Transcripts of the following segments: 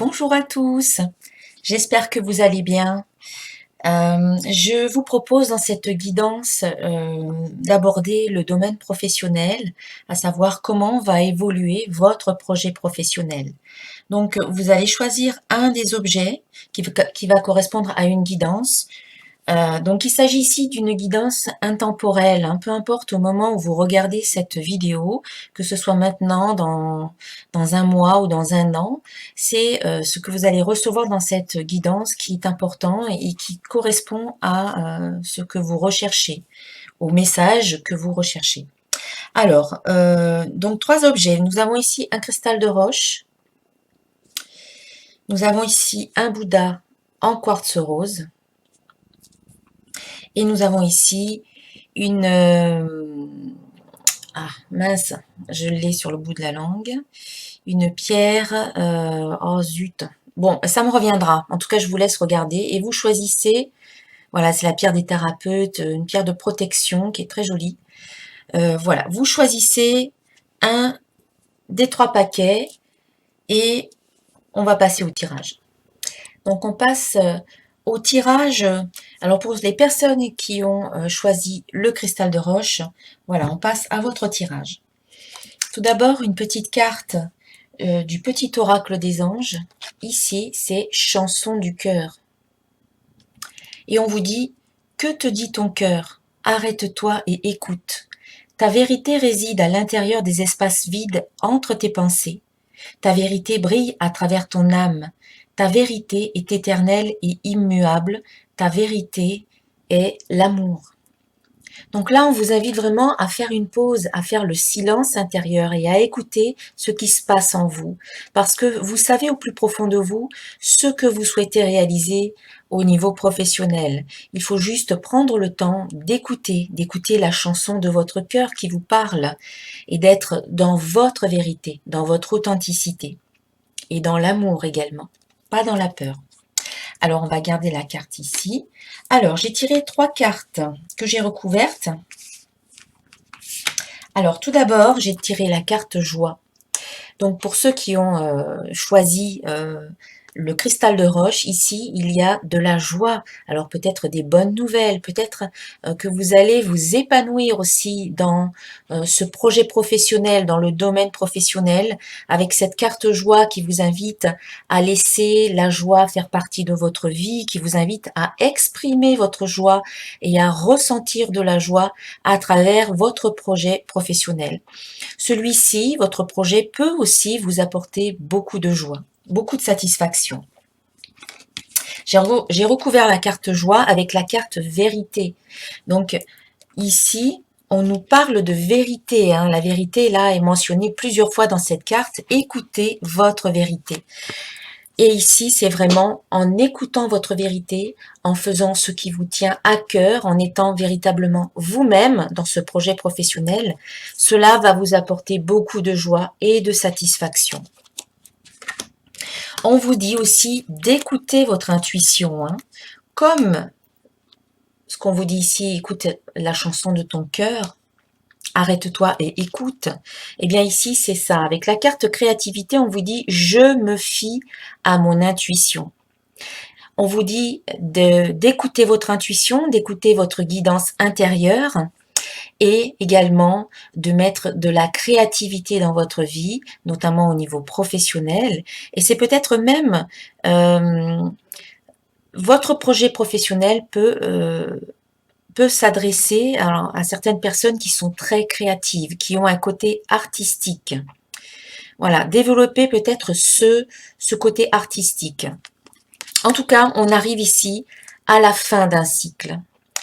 Bonjour à tous, j'espère que vous allez bien. Je vous propose dans cette guidance d'aborder le domaine professionnel, à savoir comment va évoluer votre projet professionnel. Donc, vous allez choisir un des objets qui va correspondre à une guidance. Donc il s'agit ici d'une guidance intemporelle, hein, peu importe au moment où vous regardez cette vidéo, que ce soit maintenant, dans un mois ou dans un an, c'est ce que vous allez recevoir dans cette guidance qui est important et qui correspond à ce que vous recherchez, au message que vous recherchez. Alors, donc 3 objets. Nous avons ici un cristal de roche, nous avons ici un Bouddha en quartz rose, et nous avons ici une... ah mince, je l'ai sur le bout de la langue. Une pierre... oh zut. Bon, ça me reviendra. En tout cas, je vous laisse regarder. Et vous choisissez... Voilà, c'est la pierre des thérapeutes, une pierre de protection qui est très jolie. Voilà, vous choisissez un des 3 paquets et on va passer au tirage. Donc on passe au tirage. Alors pour les personnes qui ont choisi le cristal de roche, voilà, on passe à votre tirage. Tout d'abord, une petite carte du petit oracle des anges. Ici, c'est chanson du cœur. Et on vous dit, que te dit ton cœur? Arrête-toi et écoute. Ta vérité réside à l'intérieur des espaces vides entre tes pensées. Ta vérité brille à travers ton âme. Ta vérité est éternelle et immuable. Ta vérité est l'amour. Donc là, on vous invite vraiment à faire une pause, à faire le silence intérieur et à écouter ce qui se passe en vous. Parce que vous savez au plus profond de vous ce que vous souhaitez réaliser au niveau professionnel. Il faut juste prendre le temps d'écouter la chanson de votre cœur qui vous parle et d'être dans votre vérité, dans votre authenticité et dans l'amour également, pas dans la peur. Alors, on va garder la carte ici. Alors, j'ai tiré 3 cartes que j'ai recouvertes. Alors, tout d'abord, j'ai tiré la carte joie. Donc, pour ceux qui ont choisi le cristal de roche, ici, il y a de la joie. Alors, peut-être des bonnes nouvelles, peut-être que vous allez vous épanouir aussi dans ce projet professionnel, dans le domaine professionnel, avec cette carte joie qui vous invite à laisser la joie faire partie de votre vie, qui vous invite à exprimer votre joie et à ressentir de la joie à travers votre projet professionnel. Celui-ci, votre projet, peut aussi vous apporter beaucoup de joie, beaucoup de satisfaction. J'ai recouvert la carte joie avec la carte vérité. Donc ici, on nous parle de vérité. Hein. La vérité, là, est mentionnée plusieurs fois dans cette carte. Écoutez votre vérité. Et ici, c'est vraiment en écoutant votre vérité, en faisant ce qui vous tient à cœur, en étant véritablement vous-même dans ce projet professionnel, cela va vous apporter beaucoup de joie et de satisfaction. On vous dit aussi d'écouter votre intuition, hein, comme ce qu'on vous dit ici, écoute la chanson de ton cœur, arrête-toi et écoute. Eh bien ici, c'est ça. Avec la carte créativité, on vous dit « je me fie à mon intuition ». On vous dit d'écouter votre intuition, d'écouter votre guidance intérieure et également de mettre de la créativité dans votre vie, notamment au niveau professionnel. Et c'est peut-être même votre projet professionnel peut s'adresser à certaines personnes qui sont très créatives, qui ont un côté artistique. Voilà, développer peut-être ce côté artistique. En tout cas, on arrive ici à la fin d'un cycle.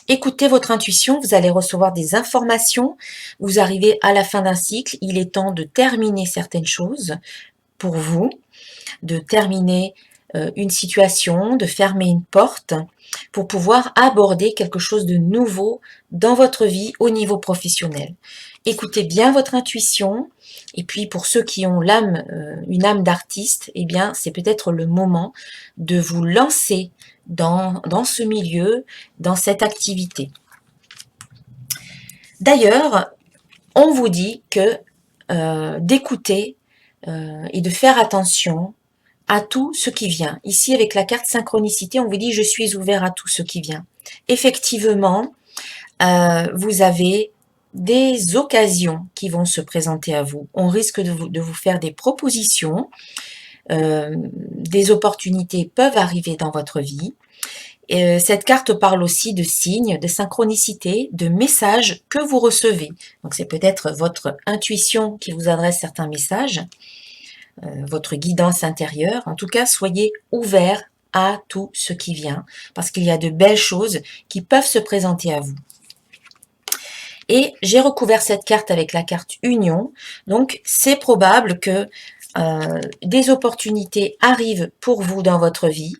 Écoutez votre intuition, vous allez recevoir des informations, vous arrivez à la fin d'un cycle, il est temps de terminer certaines choses pour vous, de terminer une situation, de fermer une porte pour pouvoir aborder quelque chose de nouveau dans votre vie au niveau professionnel. Écoutez bien votre intuition et puis pour ceux qui ont l'âme, une âme d'artiste, eh bien c'est peut-être le moment de vous lancer dans ce milieu, dans cette activité. D'ailleurs, on vous dit que d'écouter et de faire attention à tout ce qui vient. Ici, avec la carte synchronicité, on vous dit « Je suis ouvert à tout ce qui vient ». Effectivement, vous avez des occasions qui vont se présenter à vous. On risque de vous faire des propositions, des opportunités peuvent arriver dans votre vie. Cette carte parle aussi de signes, de synchronicité, de messages que vous recevez. Donc c'est peut-être votre intuition qui vous adresse certains messages, votre guidance intérieure. En tout cas, soyez ouverts à tout ce qui vient, parce qu'il y a de belles choses qui peuvent se présenter à vous. Et j'ai recouvert cette carte avec la carte Union, donc c'est probable que des opportunités arrivent pour vous dans votre vie,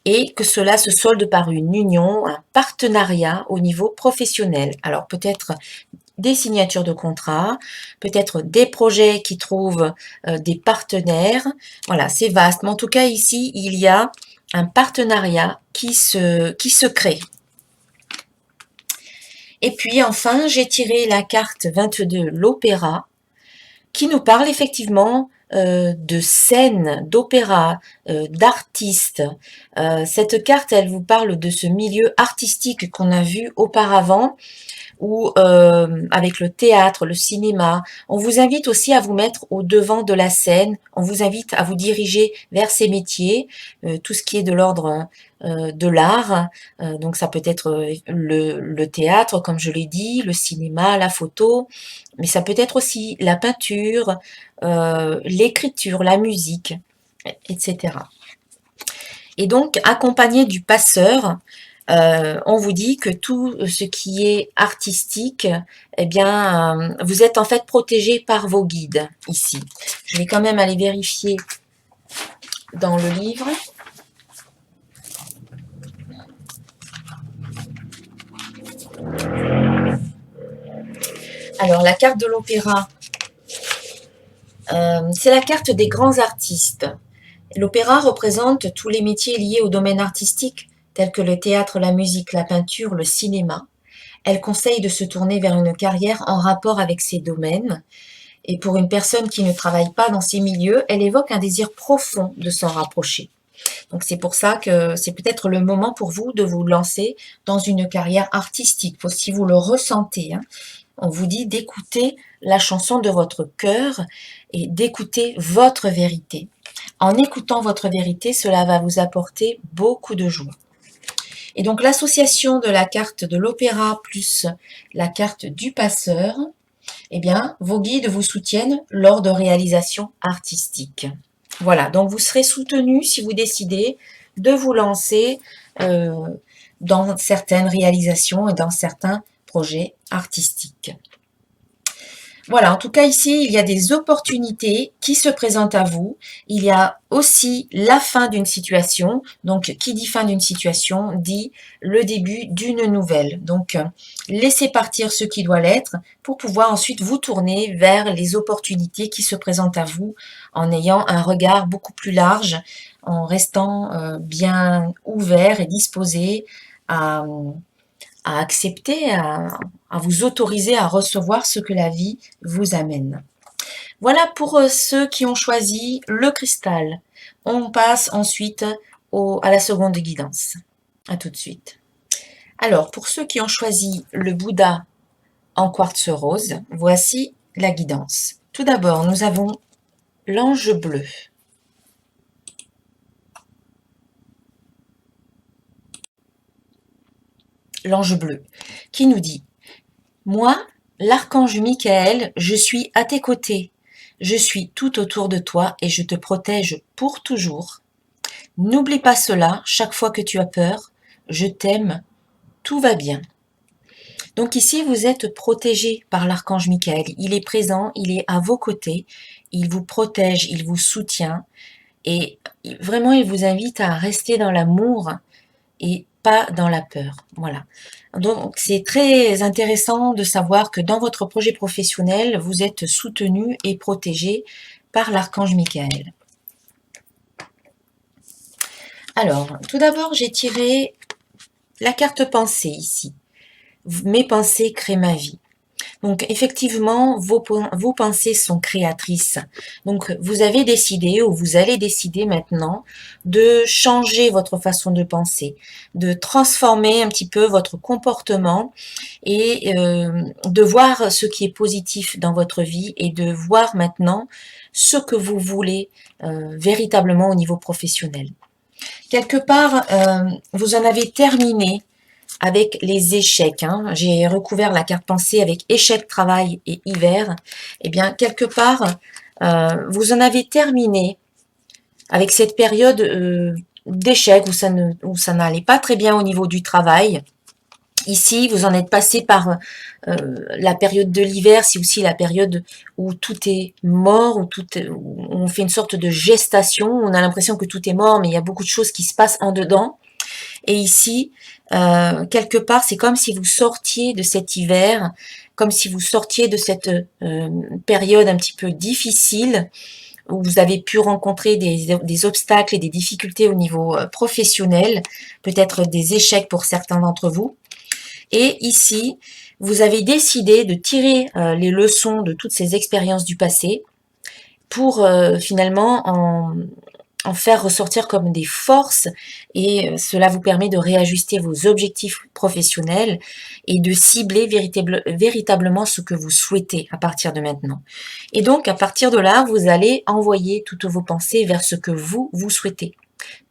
et que cela se solde par une union, un partenariat au niveau professionnel. Alors peut-être des signatures de contrats, peut-être des projets qui trouvent des partenaires. Voilà, c'est vaste. Mais en tout cas, ici, il y a un partenariat qui se crée. Et puis enfin, j'ai tiré la carte 22, l'opéra, qui nous parle effectivement de scènes, d'opéra, d'artistes. Cette carte, elle vous parle de ce milieu artistique qu'on a vu auparavant, ou avec le théâtre, le cinéma. On vous invite aussi à vous mettre au devant de la scène, on vous invite à vous diriger vers ces métiers, tout ce qui est de l'ordre de l'art, donc ça peut être le théâtre, comme je l'ai dit, le cinéma, la photo, mais ça peut être aussi la peinture, l'écriture, la musique, etc. Et donc, accompagné du passeur, on vous dit que tout ce qui est artistique, eh bien, vous êtes en fait protégé par vos guides ici. Je vais quand même aller vérifier dans le livre. Alors, la carte de l'opéra, c'est la carte des grands artistes. L'opéra représente tous les métiers liés au domaine artistique, tels que le théâtre, la musique, la peinture, le cinéma. Elle conseille de se tourner vers une carrière en rapport avec ces domaines. Et pour une personne qui ne travaille pas dans ces milieux, elle évoque un désir profond de s'en rapprocher. Donc c'est pour ça que c'est peut-être le moment pour vous de vous lancer dans une carrière artistique, si vous le ressentez. On vous dit d'écouter la chanson de votre cœur et d'écouter votre vérité. En écoutant votre vérité, cela va vous apporter beaucoup de joie. Et donc l'association de la carte de l'opéra plus la carte du passeur, eh bien, vos guides vous soutiennent lors de réalisations artistiques. Voilà, donc vous serez soutenu si vous décidez de vous lancer dans certaines réalisations et dans certains projets artistiques. Voilà, en tout cas ici, il y a des opportunités qui se présentent à vous. Il y a aussi la fin d'une situation. Donc, qui dit fin d'une situation dit le début d'une nouvelle. Donc, laissez partir ce qui doit l'être pour pouvoir ensuite vous tourner vers les opportunités qui se présentent à vous en ayant un regard beaucoup plus large, en restant bien ouvert et disposé à accepter, à vous autoriser à recevoir ce que la vie vous amène. Voilà pour ceux qui ont choisi le cristal. On passe ensuite à la seconde guidance. À tout de suite. Alors, pour ceux qui ont choisi le Bouddha en quartz rose, voici la guidance. Tout d'abord, nous avons l'ange bleu. L'ange bleu, qui nous dit « Moi, l'archange Michael, je suis à tes côtés. Je suis tout autour de toi et je te protège pour toujours. N'oublie pas cela chaque fois que tu as peur. Je t'aime, tout va bien. » Donc ici, vous êtes protégé par l'archange Michael. Il est présent, il est à vos côtés, il vous protège, il vous soutient et vraiment, il vous invite à rester dans l'amour et pas dans la peur. Voilà. Donc, c'est très intéressant de savoir que dans votre projet professionnel, vous êtes soutenu et protégé par l'archange Michael. Alors, tout d'abord, j'ai tiré la carte pensée ici. Mes pensées créent ma vie. Donc effectivement, vos pensées sont créatrices. Donc vous avez décidé ou vous allez décider maintenant de changer votre façon de penser, de transformer un petit peu votre comportement et de voir ce qui est positif dans votre vie et de voir maintenant ce que vous voulez véritablement au niveau professionnel. Quelque part, vous en avez terminé avec les échecs. Hein. J'ai recouvert la carte pensée avec échec, travail et hiver. Eh bien, quelque part, vous en avez terminé avec cette période d'échec où ça n'allait pas très bien au niveau du travail. Ici, vous en êtes passé par la période de l'hiver, c'est aussi la période où tout est mort, où on fait une sorte de gestation, on a l'impression que tout est mort, mais il y a beaucoup de choses qui se passent en dedans. Et ici, quelque part, c'est comme si vous sortiez de cet hiver, comme si vous sortiez de cette période un petit peu difficile, où vous avez pu rencontrer des obstacles et des difficultés au niveau professionnel, peut-être des échecs pour certains d'entre vous. Et ici, vous avez décidé de tirer les leçons de toutes ces expériences du passé pour finalement en faire ressortir comme des forces et cela vous permet de réajuster vos objectifs professionnels et de cibler véritablement ce que vous souhaitez à partir de maintenant. Et donc, à partir de là, vous allez envoyer toutes vos pensées vers ce que vous souhaitez.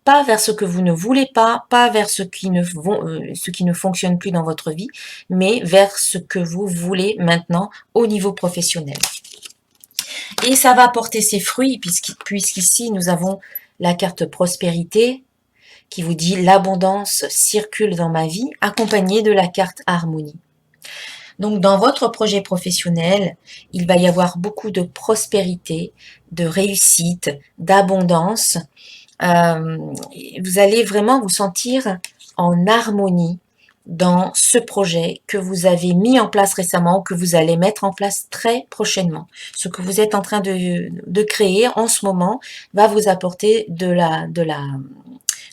Pas vers ce que vous ne voulez pas, pas vers ce qui ne fonctionne plus dans votre vie, mais vers ce que vous voulez maintenant au niveau professionnel. Et ça va porter ses fruits puisqu'ici nous avons la carte prospérité qui vous dit l'abondance circule dans ma vie, accompagnée de la carte harmonie. Donc dans votre projet professionnel, il va y avoir beaucoup de prospérité, de réussite, d'abondance. Vous allez vraiment vous sentir en harmonie dans ce projet que vous avez mis en place récemment ou que vous allez mettre en place très prochainement. Ce que vous êtes en train de créer en ce moment va vous apporter de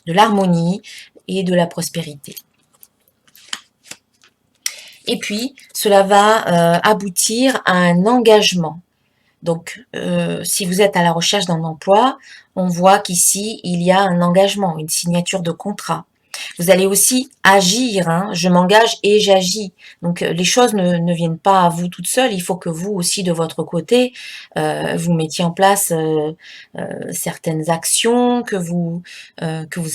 l'harmonie et de la prospérité. Et puis, cela va aboutir à un engagement. Donc, si vous êtes à la recherche d'un emploi, on voit qu'ici, il y a un engagement, une signature de contrat. Vous allez aussi agir, hein, je m'engage et j'agis. Donc les choses ne viennent pas à vous toutes seules, il faut que vous aussi de votre côté, vous mettiez en place certaines actions, que vous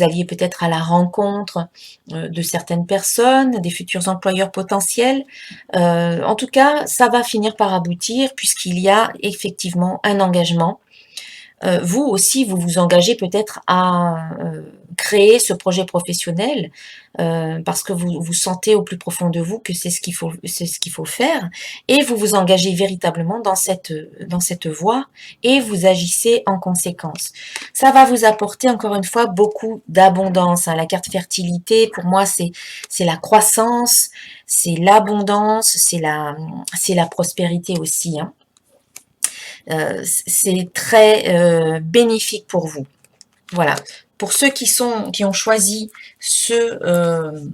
alliez peut-être à la rencontre de certaines personnes, des futurs employeurs potentiels. En tout cas, ça va finir par aboutir puisqu'il y a effectivement un engagement. Vous aussi, vous vous engagez peut-être à créer ce projet professionnel parce que vous sentez au plus profond de vous que c'est ce qu'il faut faire et vous vous engagez véritablement dans cette voie et vous agissez en conséquence. Ça va vous apporter encore une fois beaucoup d'abondance. Hein. La carte fertilité, pour moi, c'est la croissance, c'est l'abondance, c'est la prospérité aussi. Hein. C'est très bénéfique pour vous. Voilà. Pour ceux qui ont choisi le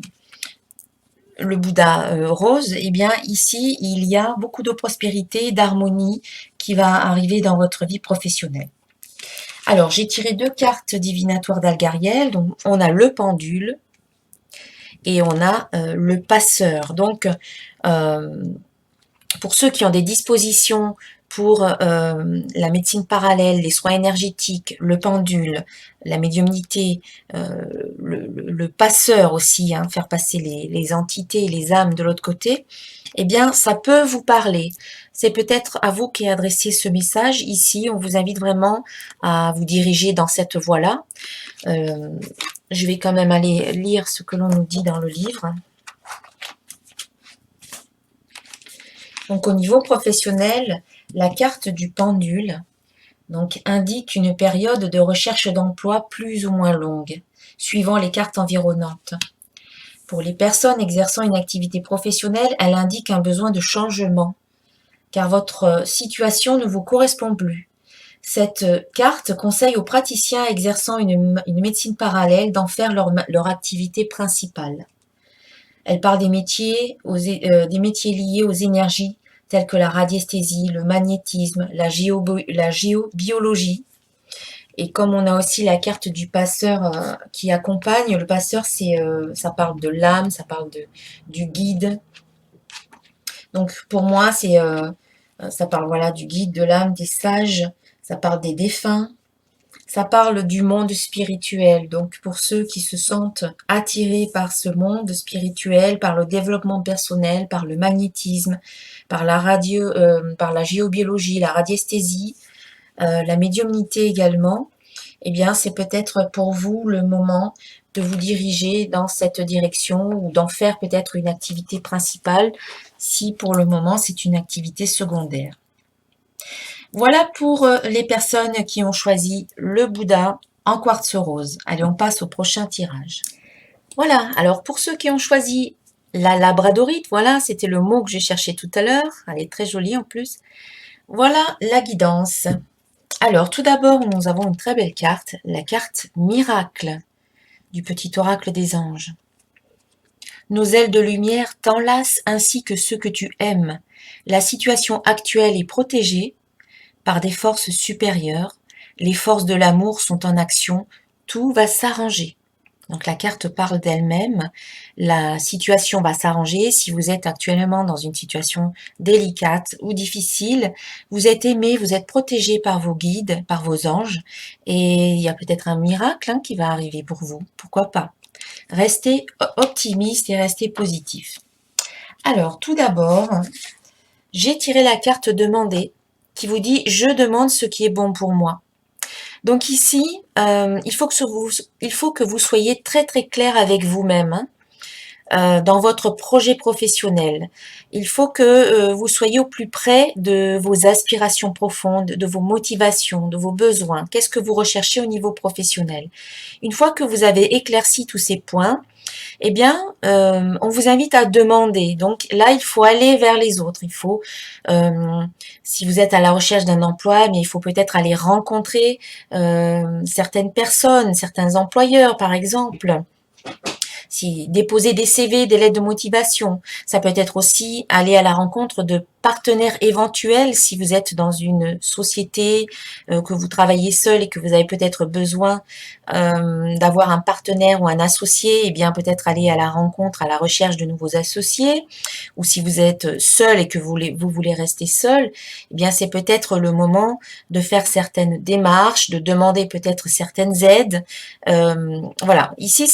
Bouddha rose, eh bien ici il y a beaucoup de prospérité, d'harmonie qui va arriver dans votre vie professionnelle. Alors j'ai tiré 2 cartes divinatoires d'Algariel, donc on a le pendule et on a le passeur. Donc pour ceux qui ont des dispositions pour la médecine parallèle, les soins énergétiques, le pendule, la médiumnité, le passeur aussi, hein, faire passer les entités, les âmes de l'autre côté, eh bien, ça peut vous parler. C'est peut-être à vous qui adressez ce message. Ici, on vous invite vraiment à vous diriger dans cette voie-là. Je vais quand même aller lire ce que l'on nous dit dans le livre. Donc, au niveau professionnel, la carte du pendule donc, indique une période de recherche d'emploi plus ou moins longue, suivant les cartes environnantes. Pour les personnes exerçant une activité professionnelle, elle indique un besoin de changement, car votre situation ne vous correspond plus. Cette carte conseille aux praticiens exerçant une médecine parallèle d'en faire leur activité principale. Elle parle des métiers liés aux énergies tels que la radiesthésie, le magnétisme, la géobiologie. Et comme on a aussi la carte du passeur qui accompagne, le passeur, ça parle de l'âme, ça parle du guide. Donc pour moi, ça parle voilà du guide, de l'âme, des sages, ça parle des défunts, ça parle du monde spirituel. Donc pour ceux qui se sentent attirés par ce monde spirituel, par le développement personnel, par le magnétisme, par la géobiologie, la radiesthésie, la médiumnité également, eh bien c'est peut-être pour vous le moment de vous diriger dans cette direction ou d'en faire peut-être une activité principale si pour le moment c'est une activité secondaire. Voilà pour les personnes qui ont choisi le Bouddha en quartz rose. Allez, on passe au prochain tirage. Voilà, alors pour ceux qui ont choisi la labradorite, voilà, c'était le mot que j'ai cherché tout à l'heure. Elle est très jolie en plus. Voilà la guidance. Alors, tout d'abord, nous avons une très belle carte, la carte miracle du petit oracle des anges. Nos ailes de lumière t'enlacent ainsi que ceux que tu aimes. La situation actuelle est protégée par des forces supérieures. Les forces de l'amour sont en action. Tout va s'arranger. Donc la carte parle d'elle-même. La situation va s'arranger. Si vous êtes actuellement dans une situation délicate ou difficile, vous êtes aimé, vous êtes protégé par vos guides, par vos anges. Et il y a peut-être un miracle qui va arriver pour vous. Pourquoi pas? Restez optimiste et restez positif. Alors, tout d'abord, j'ai tiré la carte demander qui vous dit « Je demande ce qui est bon pour moi ». Donc ici, il faut que vous soyez très très clair avec vous-même dans votre projet professionnel. Il faut que vous soyez au plus près de vos aspirations profondes, de vos motivations, de vos besoins. Qu'est-ce que vous recherchez au niveau professionnel? Une fois que vous avez éclairci tous ces points, eh bien, on vous invite à demander. Donc là, il faut aller vers les autres. Il faut, si vous êtes à la recherche d'un emploi, mais il faut peut-être aller rencontrer certaines personnes, certains employeurs, par exemple. Si déposer des CV, des lettres de motivation, ça peut être aussi aller à la rencontre de partenaires éventuels si vous êtes dans une société, que vous travaillez seul et que vous avez peut-être besoin d'avoir un partenaire ou un associé, et bien peut-être aller à la rencontre, à la recherche de nouveaux associés. Ou si vous êtes seul et que vous voulez rester seul, eh bien c'est peut-être le moment de faire certaines démarches, de demander peut-être certaines aides. Voilà, ici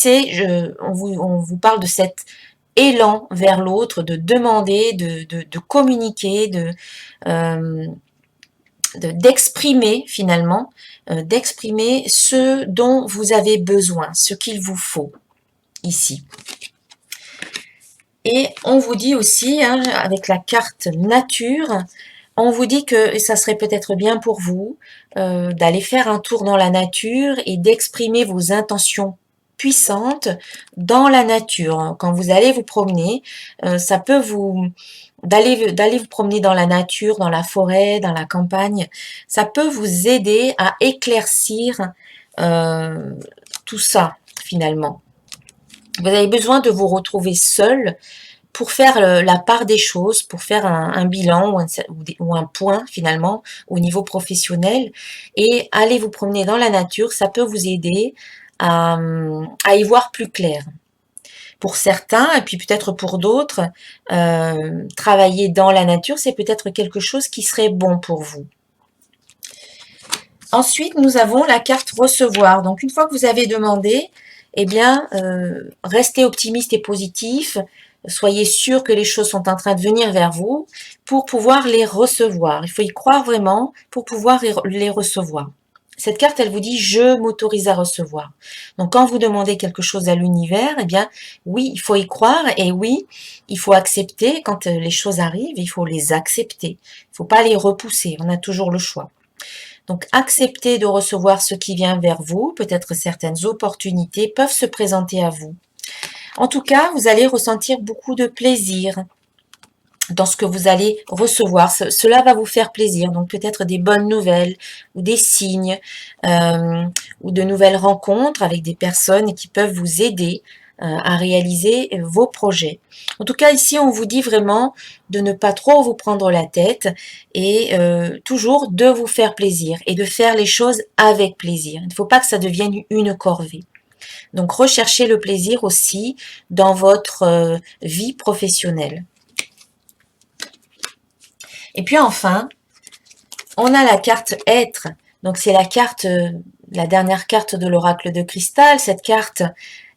on vous parle de cet élan vers l'autre, de demander, de communiquer, d'exprimer finalement, d'exprimer ce dont vous avez besoin, ce qu'il vous faut ici. Et on vous dit aussi, avec la carte nature, on vous dit que ça serait peut-être bien pour vous d'aller faire un tour dans la nature et d'exprimer vos intentions puissantes dans la nature. Quand vous allez vous promener, ça peut d'aller vous promener dans la nature, dans la forêt, dans la campagne, ça peut vous aider à éclaircir tout ça finalement. Vous avez besoin de vous retrouver seul pour faire la part des choses, pour faire un bilan ou un point finalement au niveau professionnel et aller vous promener dans la nature, ça peut vous aider à y voir plus clair. Pour certains, et puis peut-être pour d'autres, travailler dans la nature, c'est peut-être quelque chose qui serait bon pour vous. Ensuite, nous avons la carte recevoir. Donc, une fois que vous avez demandé, eh bien, restez optimiste et positif. Soyez sûr que les choses sont en train de venir vers vous pour pouvoir les recevoir. Il faut y croire vraiment pour pouvoir les recevoir. Cette carte, elle vous dit « Je m'autorise à recevoir ». Donc, quand vous demandez quelque chose à l'univers, eh bien, oui, il faut y croire et oui, il faut accepter. Quand les choses arrivent, il faut les accepter. Il ne faut pas les repousser. On a toujours le choix. Donc, acceptez de recevoir ce qui vient vers vous. Peut-être certaines opportunités peuvent se présenter à vous. En tout cas, vous allez ressentir beaucoup de plaisir dans ce que vous allez recevoir. Cela va vous faire plaisir. Donc, peut-être des bonnes nouvelles ou des signes ou de nouvelles rencontres avec des personnes qui peuvent vous aider à réaliser vos projets. En tout cas, ici, on vous dit vraiment de ne pas trop vous prendre la tête et toujours de vous faire plaisir et de faire les choses avec plaisir. Il ne faut pas que ça devienne une corvée. Donc, recherchez le plaisir aussi dans votre vie professionnelle. Et puis enfin, on a la carte être. Donc, c'est la carte, la dernière carte de l'oracle de cristal. Cette carte,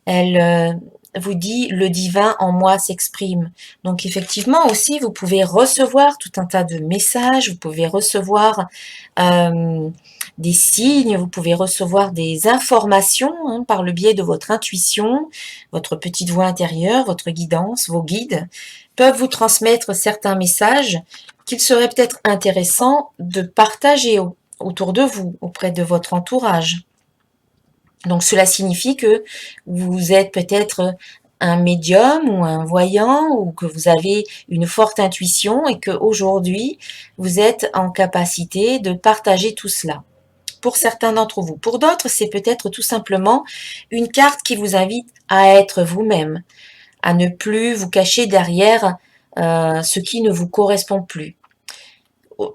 elle vous dit le divin en moi s'exprime. Donc effectivement aussi, vous pouvez recevoir tout un tas de messages, vous pouvez recevoir des signes, vous pouvez recevoir des informations hein, par le biais de votre intuition, votre petite voix intérieure, votre guidance, vos guides peuvent vous transmettre certains messages qu'il serait peut-être intéressant de partager autour de vous, auprès de votre entourage. Donc cela signifie que vous êtes peut-être un médium ou un voyant ou que vous avez une forte intuition et qu'aujourd'hui vous êtes en capacité de partager tout cela. Pour certains d'entre vous. Pour d'autres, c'est peut-être tout simplement une carte qui vous invite à être vous-même, à ne plus vous cacher derrière ce qui ne vous correspond plus.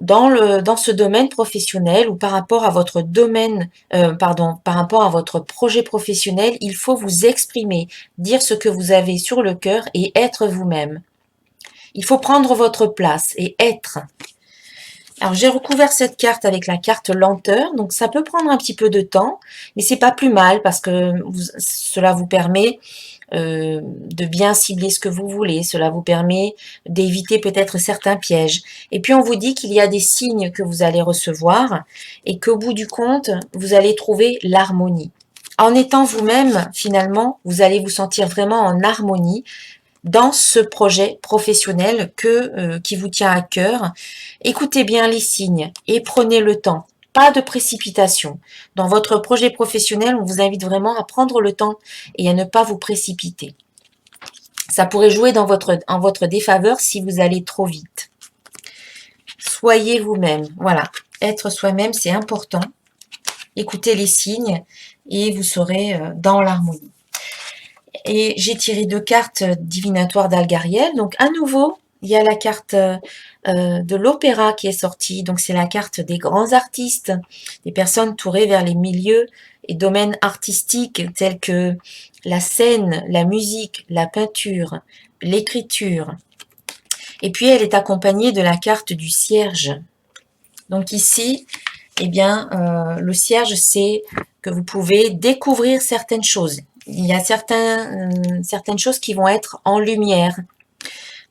Dans ce domaine professionnel ou par rapport à votre domaine, par rapport à votre projet professionnel, il faut vous exprimer, dire ce que vous avez sur le cœur et être vous-même. Il faut prendre votre place et être. Alors j'ai recouvert cette carte avec la carte lenteur, donc ça peut prendre un petit peu de temps, mais c'est pas plus mal parce que cela vous permet de bien cibler ce que vous voulez, cela vous permet d'éviter peut-être certains pièges. Et puis on vous dit qu'il y a des signes que vous allez recevoir et qu'au bout du compte, vous allez trouver l'harmonie. En étant vous-même, finalement, vous allez vous sentir vraiment en harmonie dans ce projet professionnel qui vous tient à cœur. Écoutez bien les signes et prenez le temps. Pas de précipitation. Dans votre projet professionnel, on vous invite vraiment à prendre le temps et à ne pas vous précipiter. Ça pourrait jouer en votre défaveur si vous allez trop vite. Soyez vous-même. Voilà. Être soi-même, c'est important. Écoutez les signes et vous serez dans l'harmonie. Et j'ai tiré 2 cartes divinatoires d'Algariel. Donc à nouveau, il y a la carte de l'opéra qui est sortie. Donc c'est la carte des grands artistes, des personnes tourées vers les milieux et domaines artistiques tels que la scène, la musique, la peinture, l'écriture. Et puis elle est accompagnée de la carte du cierge. Donc ici, eh bien, le cierge, c'est que vous pouvez découvrir certaines choses. Il y a certaines choses qui vont être en lumière.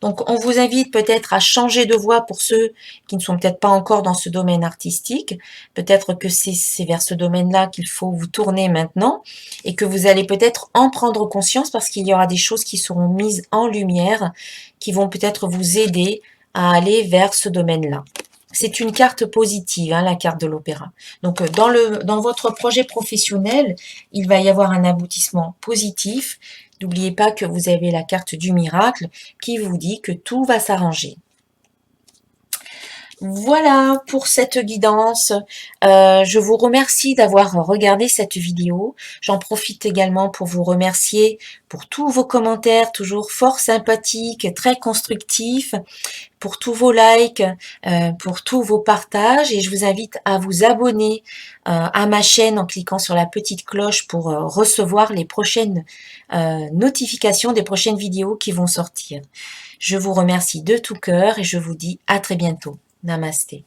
Donc, on vous invite peut-être à changer de voie pour ceux qui ne sont peut-être pas encore dans ce domaine artistique. Peut-être que c'est vers ce domaine-là qu'il faut vous tourner maintenant et que vous allez peut-être en prendre conscience parce qu'il y aura des choses qui seront mises en lumière qui vont peut-être vous aider à aller vers ce domaine-là. C'est une carte positive, hein, la carte de l'opéra. Donc, dans votre projet professionnel, il va y avoir un aboutissement positif. N'oubliez pas que vous avez la carte du miracle qui vous dit que tout va s'arranger. Voilà pour cette guidance. Je vous remercie d'avoir regardé cette vidéo. J'en profite également pour vous remercier pour tous vos commentaires, toujours fort sympathiques, très constructifs, pour tous vos likes, pour tous vos partages. Et je vous invite à vous abonner à ma chaîne en cliquant sur la petite cloche pour recevoir les prochaines notifications des prochaines vidéos qui vont sortir. Je vous remercie de tout cœur et je vous dis à très bientôt. Namasté.